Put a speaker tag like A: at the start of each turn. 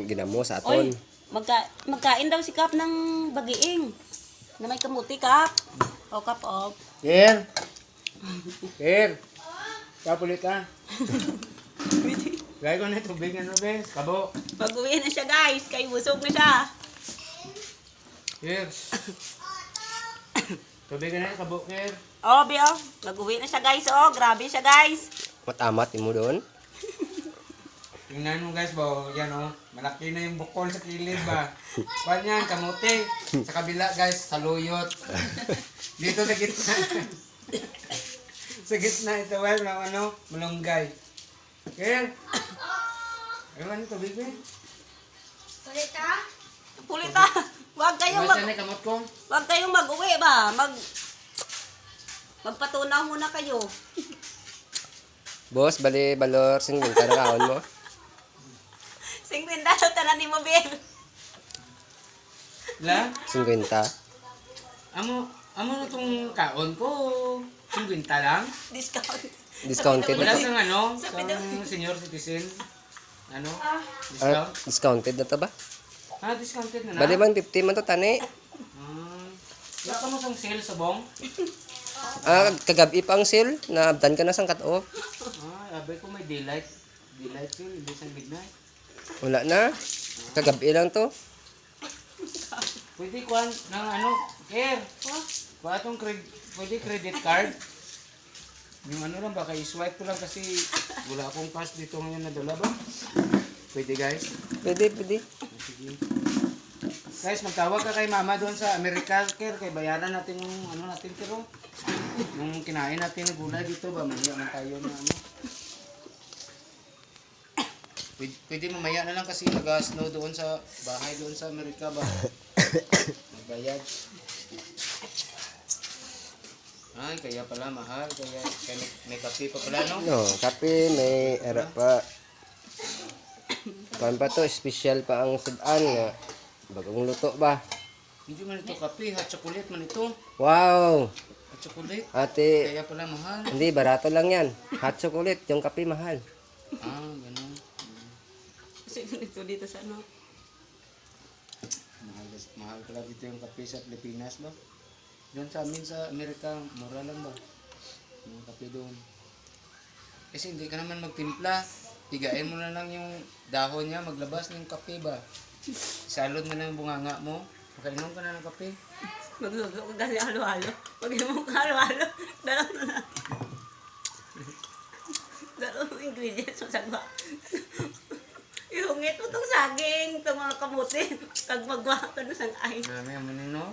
A: ginamo sa
B: Oy,
A: aton.
B: magkain daw si Kap ng bagiing. Na may kamuti, Kap. O, Kap, o.
C: Kir! Kir! Kapulit ka. Gaya ko na tubig na be. Kabo.
B: Mag-uwi na siya, guys. Kay busog na siya.
C: Kir. Tubig na kabo, Kir.
B: O, Bio. Mag-uwi na siya, guys. O, grabe siya, guys.
A: Matamat mo doon.
C: Tingnan mo guys ba, yan oh. Malaki na yung bukol sa kilid ba. Kuhan yan, kamote. Sa kabila guys, saluyot. Dito sa gitna. Sa gitna ito well, ng ano, malunggay. Kaya, ano tubig ba?
B: Pulita. Huwag kayong
C: Masa na kamot ko?
B: Huwag kayong mag-uwi ba? Magpatunaw muna kayo.
A: Boss, bali balor sing binta na kaon mo.
B: 50 tanan ni mo, Bill.
C: La?
A: 50.
C: Amo na itong kaon ko. 50 lang.
B: Discount.
A: Discounted
C: Wala
A: na to.
C: sang ano, sang senior citizen. Ano?
A: Ah,
C: Discount?
A: discounted na to ba?
C: Ah, discounted na na.
A: Bali man 50 man to tani.
C: Wala ka mo sang sale sa bong?
A: Ah, kagabi pa ang sale. Naabdan ka na sang cut-off.
C: Abay ko may daylight. Daylight sale, hindi sang midnight.
A: Wala na. Kagabi lang to.
C: Pwede kuhan ng ano, Care. Kuha itong pwede credit card. Yung ano lang, baka i-swipe ko lang kasi wala akong cash dito ngayon na dala ba? Pwede guys.
A: Pwede, pwede.
C: Sige. Guys, magtawag ka kay mama doon sa America Care. Kay bayaran natin yung ano natin pero yung kinain natin na gulay dito ba? Mahiya na tayo na ano. Pwede mamaya na lang kasi nag-snow doon sa bahay doon sa Amerika ba? Magbayad. Ay, kaya pala mahal. Kaya may kape pa pala, no?
A: No, kape may era pa. Kuan pa to, special pa ang sudan nga. Bagong luto ba?
C: Hindi man ito kape, hot chocolate man ito.
A: Wow!
C: Hot chocolate.
A: Ate,
C: Kaya pala mahal.
A: hindi, barato lang yan. Hot chocolate, yung kape mahal.
C: Ah, ganun.
B: Kasi dito sa ano.
C: Mahal pala dito yung kape sa Pilipinas ba? Doon sa amin sa Amerika, mura lang ba? Yung kape doon. Kasi hindi ka naman magtimpla. Tigain mo na lang yung dahon niya, maglabas ng kape ba? Salod mo na yung bunganga mo. Makainom ka na ng kape.
B: Magluto ko kasi halo-halo. Mag-inom ka halo-halo. Dalawang ingredients mo sagwa. Ihungit mo itong saging, itong mga kamuti. Pag magwa ka na sang ay.
C: Marami ang manino.